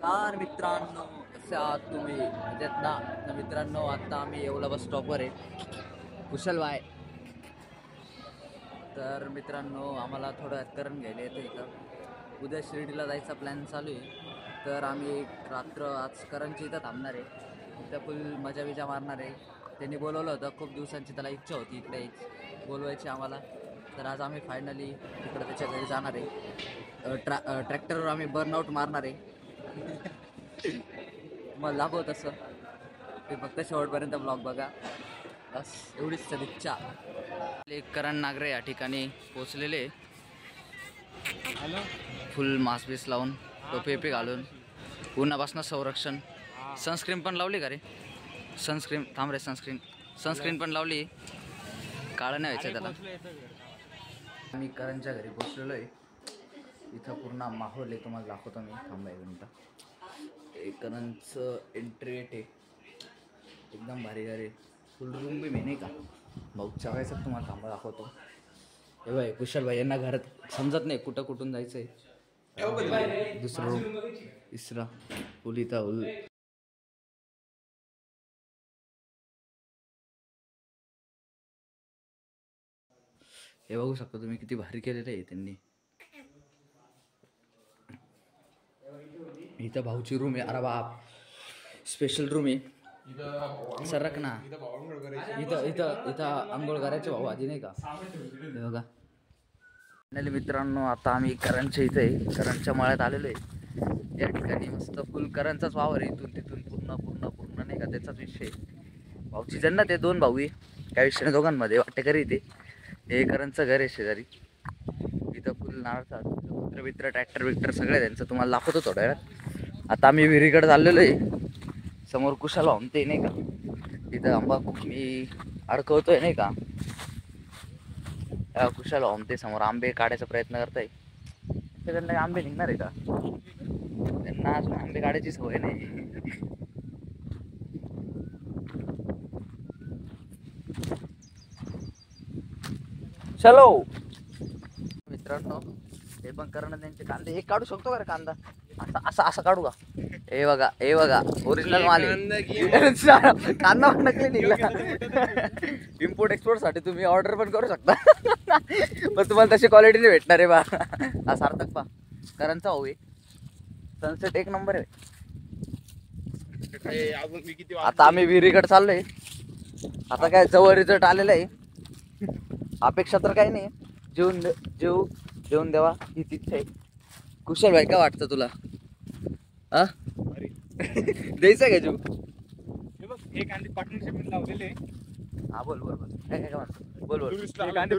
नमस्कार मित्रांनो, कसे आहात तुम्ही? मजेत ना? तर मित्रांनो, आता आम्ही येवला बस स्टॉपवर आहे, कुशल बाय. तर मित्रांनो, आम्हाला थोडं करण घ्यायला येतं इथं. उद्या शिर्डीला जायचा प्लॅन चालू आहे. तर आम्ही एक रात्र आज करणची इथं थांबणार आहे. इथं फुल मजा बिजा मारणार आहे. त्यांनी बोलवलं होतं, खूप दिवसांची त्याला इच्छा होती इकडे यायची, बोलवायची आम्हाला. तर आज आम्ही फायनली इकडं त्याच्या घरी जाणार आहे. ट्रॅक्टरवर आम्ही बर्नआउट मारणार आहे. मला दाखव तसं, ते फक्त शेवटपर्यंत ब्लॉग बघा, बस एवढीच सदिच्छा. करण नागरे या ठिकाणी पोचलेले, फुल मास्क बीस लावून, टोपी घालून, उन्हापासून संरक्षण. सनस्क्रीन पण लावली का रे? सनस्क्रीन थांब रे, सनस्क्रीन पण लावली, काळं नाही व्हायचं त्याला. मी करणच्या घरी पोचलेलो आहे. इथं पूर्ण माहोल आहे, तुम्हाला दाखवतो मी. थांबा एक मिनटं. करणचं एंट्री आहे, एकदम भारी भारी फुल रूम बी नाही का भाऊ, चावायचं तुम्हाला. थांबा दाखवतो. हे बाय कुशल भाई यांना घरात समजत नाही कुठून जायचं आहे. दुसरं रूम, तिसरा फुल इथं फुल. हे बघू शकता तुम्ही, किती भारी केलेलं आहे त्यांनी. इथं भाऊची रूम आहे. अरे बाप, स्पेशल रूम आहे. सरक ना, इथं इथं इथं आंघोळ करायचे भाऊ आधी नाही का. हे बघा मित्रांनो, आता आम्ही करणच्या इथे आहे, करणच्या मळ्यात आलेलो आहे. या ठिकाणी मस्त फुल करणचाच वावर आहे, इथून तिथून पूर्ण पूर्ण पूर्ण नाही का, त्याचाच विषय. भाऊची जन्नत आहे, दोन भाऊ आहे, काय विषय नाही दोघांमध्ये. वाटेकरी इथे हे करणचं घर आहे शेजारी. इथं फुल नारळचा मित्र ट्रॅक्टर बिक्टर सगळे त्यांचं तुम्हाला दाखवतो थोड्या वेळात. आता आम्ही विहिरीकडे चाललेलो आहे. समोर कुशाला आमते नाही का, तिथं आंबा मी अडकवतोय नाही का. कुशाला आमते समोर आंबे काढायचा प्रयत्न करताय. त्यांना आंबे निघणार आहे का? त्यांना अजून आंबे काढायची सवय नाही. चलो मित्रांनो, हे पण करणं त्यांचे कांदे. एक काढू शकतो का रे कांदा? असं असं काढू का? हे बघा ओरिजिनल माल आहे. कांदा पण नकली निघला. इम्पोर्ट एक्सपोर्ट साठी तुम्ही ऑर्डर पण करू शकता. पण तुम्हाला तशी क्वालिटी नाही भेटणार आहे बा. हा सार्थक बा करणचा भाऊ आहे. सनसेट एक नंबर आहे. आता आम्ही विहिरीकडे चाललोय. आता काय जवळ रिझल्ट आलेला आहे. अपेक्षा तर काही नाही, जेवून देवा हीच इच्छा आहे. कुशल भाई काय वाटतं तुला? हा द्यायचं का जीव? एक पार्टनरशिप लावलेले. हा बोल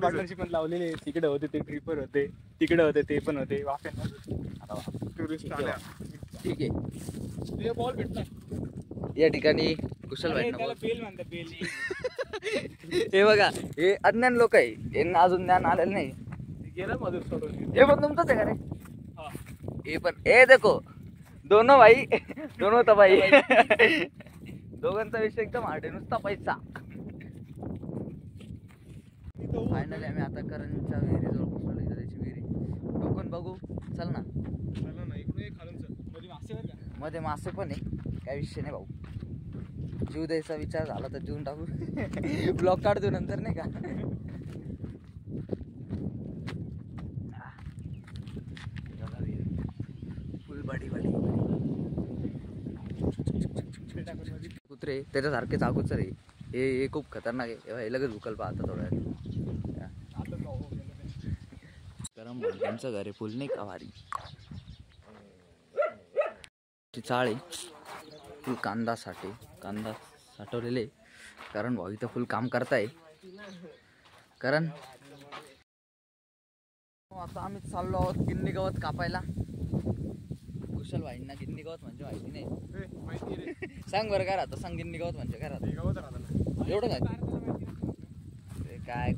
पार्टनरशिप लावलेले. तिकडे होते ते ट्रिपर होते, तिकडे होते ते पण होते टुरिस्ट. ठीक आहे, बॉल भेटला या ठिकाणी कुशल भाई बेल म्हणतात, बेल. हे बघा, हे अज्ञान लोक आहे, यांना अजून ज्ञान आलेलं नाही. गेला मधून सोडून. हे पण तुमचंच आहे का रे? हे पण हे देखो दोनों भाई, दोनों तबाई. दोघांचा विषय एकदम हार्ड आहे, नुसता पैसा. फायनली आम्ही आता करणच्या विहिरीजवळ पोहोचलो. इथं त्याची विहिरी टोकन बघू. चल ना, मध्ये मासे पण आहे, काय विषय नाही भाऊ. जीव द्यायचा विचार झाला तर जीवन टाकू. ब्लॉक काढतो नंतर नाही का. फुल बाडी कुत्रे त्याच्यासारखेच अगोचर आहे. हे खूप खतरनाक आहे. हे लगेच भुकल पाहता थोड्या. गरम त्यांचं घर आहे फुल नाही का भारी. चाळ आहे फुल. कांदा साठवलेले. कारण भाऊ इथं फुल काम करताय. कारण आता आम्ही चाललो आहोत गिन्नी गवत कापायला. कुशल भाईंना गिन्नी गवत म्हणजे माहिती नाही. सांग बरं काय राहतं, सांग गिन्नी गवत म्हणजे काय राहतं? एवढं काय काय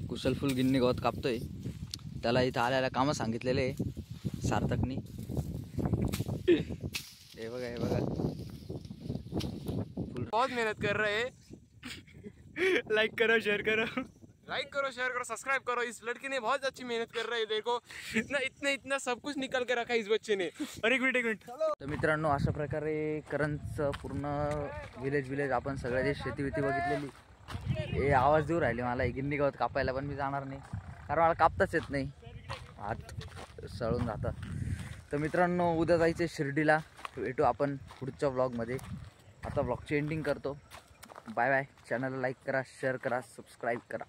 कुशल फुल गिन्नी गवत कापतोय. त्याला इथं आल्याला कामं सांगितलेले सार्थकनी. हे बघा बहुत मेहनत कर रहे. लाइक करो, शेयर करो. लाइक करो, शेयर करो, सब्सक्राइब करो। इस लड़के ने बहुत अच्छी मेहनत कर रही है, देखो इतना इतना इतना सब कुछ निकाल के रखा है इस बच्चे ने। और एक मिनिट तर मित्रांनो, अशा प्रकारे करंजचं पूर्ण विलेज आपण सगळ्या जे शेती बघितलेली. हे आवाज देऊ राहिले मला, हे गिन्नी गवत कापायला, पण मी जाणार नाही कारण मला कापताच येत नाही, हात सळून जातात. तर मित्रांनो, उद्या जायचं शिर्डीला. भेटू आपण पुढच्या व्लॉगमध्ये. आता व्लॉगची एंडिंग करतो. Bye bye. चॅनलला लाईक करा, शेअर करा, सबस्क्राईब करा.